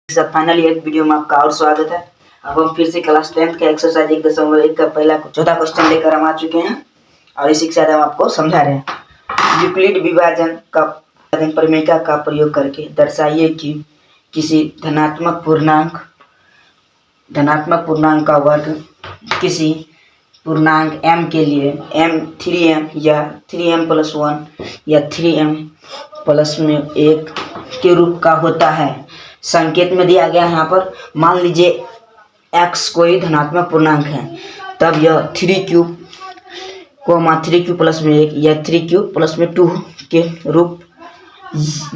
सब फाइनली एक वीडियो में आपका और स्वागत है। अब हम फिर से क्लास 10th का एक्सरसाइज 1.1 का पहला चौथा क्वेश्चन लेकर हम आ चुके हैं और इसी के साथ हम आपको समझा रहे हैं। यूक्लिड विभाजन का परिमेयिका का प्रयोग करके दर्शाइए कि किसी धनात्मक पूर्णांक का वर्ग किसी पूर्णांक m के लिए m 3m या 3m+1 या 3m+1 के रूप का होता है। संकेत में दिया गया है यहाँ पर, मान लीजिए x कोई धनात्मक पूर्णांक है, तब यह 3q, 3q+1 या 3q+2 के रूप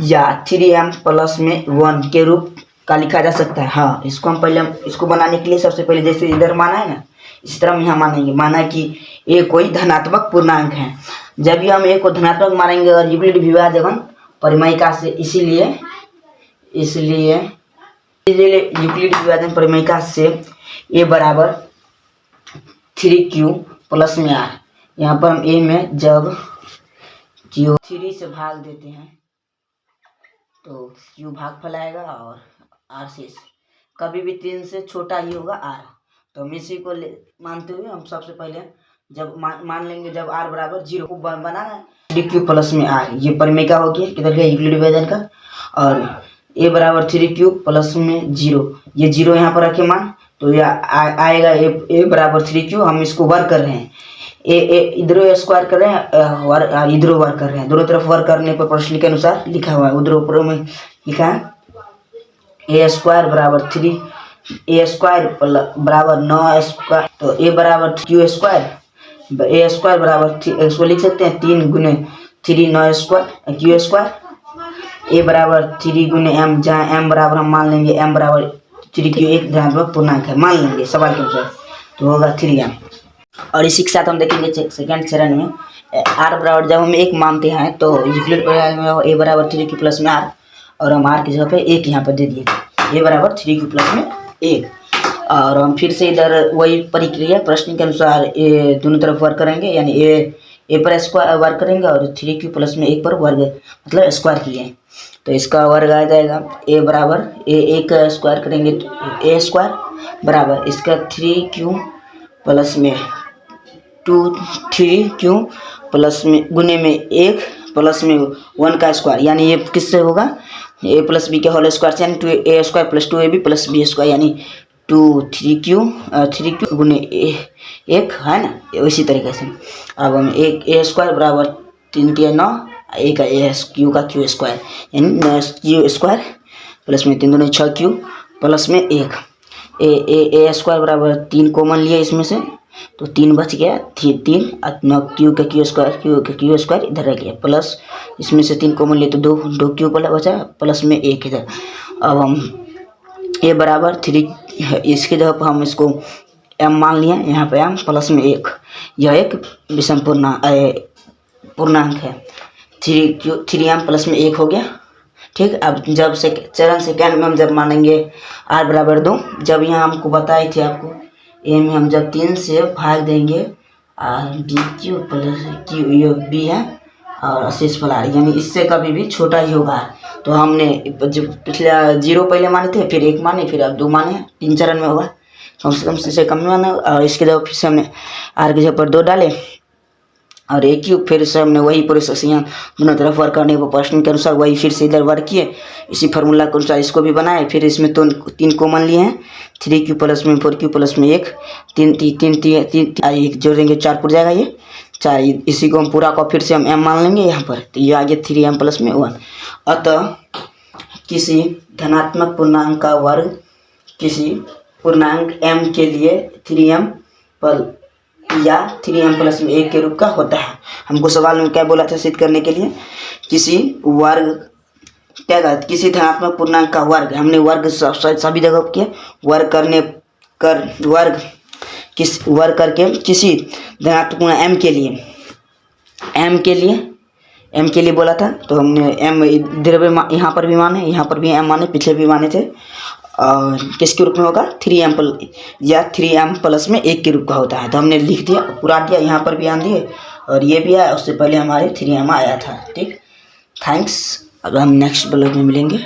या 3m+1 के रूप का लिखा जा सकता है। हाँ, इसको हम पहले इसको बनाने के लिए सबसे पहले जैसे इधर माना है ना, इस तरह हम यहाँ मानेंगे। माना कि a कोई धनात्मक पूर्णांक है। जब भी हम a को धनात्मक मानेंगे और यूक्लिड विभाजन परिमेयिका से इसलिए यूक्लिड विभाजन परिमेयिका से a बराबर 3q+r। यहाँ पर हम a में जब 3 से भाग देते हैं तो q भागफल आएगा और r शेष। कभी भी 3 से छोटा ही होगा r। तो हम इसी को मानते हुए हम सबसे पहले जब मान लेंगे जब r बराबर 0 को बनाना है 3q+r, ये परिमेयिका होगी किधर का यूक्लिड विभाजन का। और a बराबर 3q+0, ये 0 यहाँ पर रखे मान, तो यह आएगा a बराबर 3q। हम इसको वर्ग कर रहे हैं, इधरों स्क्वायर कर रहे हैं, इधरों वर्ग कर रहे हैं। दोनों तरफ वर्ग करने पर प्रश्न के अनुसार लिखा हुआ है, उधरों में लिखा है a² बराबर 3, a² बराबर 9² तो a बराबर q², a² बराबर इसको लिख सकते हैं 3 गुने 3 9² q²। a बराबर 3 गुने m, जहाँ m बराबर हम मान लेंगे m बराबर 3q एक धनात्मक पूर्णांक है, मान लेंगे सवाल के अनुसार, तो होगा 3m। और इसी के साथ हम देखेंगे सेकंड चरण में r बराबर जब हम 1 मानते हैं तो यूक्लिड में a बराबर 3q+r और हम r की जगह पे 1 यहाँ पर दे दिए, a बराबर 3q+1। और हम फिर से इधर वही प्रक्रिया प्रश्न के अनुसार दोनों तरफ वर्ग करेंगे, यानी a पर स्क्वायर वर्ग करेंगे और 3q+1 पर वर्ग मतलब स्क्वायर किए, तो इसका वर्ग आ जाएगा a बराबर a का स्क्वायर करेंगे तो a² बराबर इसका 3q गुने में 1 प्लस में 1 का स्क्वायर, यानी ये किससे होगा a+b के होल स्क्वायर से, यानी 2a² + 2ab+b², यानी 3q गुने 1 है ना, इसी तरीके से। अब हम a² बराबर 3 × 9 a का q का q², यानी q² प्लस में 3 दूनी 6q प्लस में 1 a² बराबर 3 कॉमन लिया इसमें से, तो 3 बच गया, 3 9 q का q² इधर रह गया, प्लस इसमें से 3 कॉमन लिए तो 2 q बचा प्लस में 1 इधर। अब हम a बराबर 3, इसके जगह पर हम इसको m मान लिया, यहाँ पे m प्लस में 1, यह एक विषम पूर्णांक है। 3m प्लस में 1 हो गया, ठीक। अब जब चरण सेकेंड में हम जब मानेंगे r बराबर 2, जब यहाँ हमको बताई थी आपको a में हम जब 3 से भाग देंगे dq प्लस q b है और शेषफल r, यानी इससे कभी भी छोटा ही होगा। तो हमने जब पिछले 0 पहले माने थे, फिर 1 माने, फिर अब 2 माने, 3 चरण में होगा, कम से कम से कम में माना। और इसके जगह फिर से हमने r की जगह पर 2 डाले और a³ फिर से हमने वही प्रोसेस यहाँ दोनों तरफ वर्क करने को प्रश्न के अनुसार वही फिर से इधर वर्क किए, इसी फार्मूला के अनुसार इसको भी बनाए। फिर इसमें तो 3 कॉमन लिए हैं, 3q प्लस में 4q प्लस में 1, 3 जोड़ेंगे 4 पुर जाएगा, ये 4, इसी को हम पूरा को फिर से हम m मान लेंगे यहाँ पर, तो ये आ गया 3m+1। अतः किसी धनात्मक पूर्णांक का वर्ग किसी पूर्णांक m के लिए 3m या 3m+1 के रूप का होता है। हमको सवाल में क्या बोला था सिद्ध करने के लिए, किसी धनात्मक पूर्णांक का वर्ग, हमने वर्ग सभी जगह किया, वर्ग करके किसी धनात्मक पूर्णांक m के लिए बोला था, तो हमने m इधर यहाँ पर भी माने, यहाँ पर भी m माने, पिछले भी माने थे। और किसके रूप में होगा 3m या 3m+1 के रूप का होता है, तो हमने लिख दिया, पूरा दिया, यहाँ पर भी आन दिए और ये भी आया, उससे पहले हमारे 3m आया था, ठीक। थैंक्स। अब हम नेक्स्ट ब्लॉग में मिलेंगे।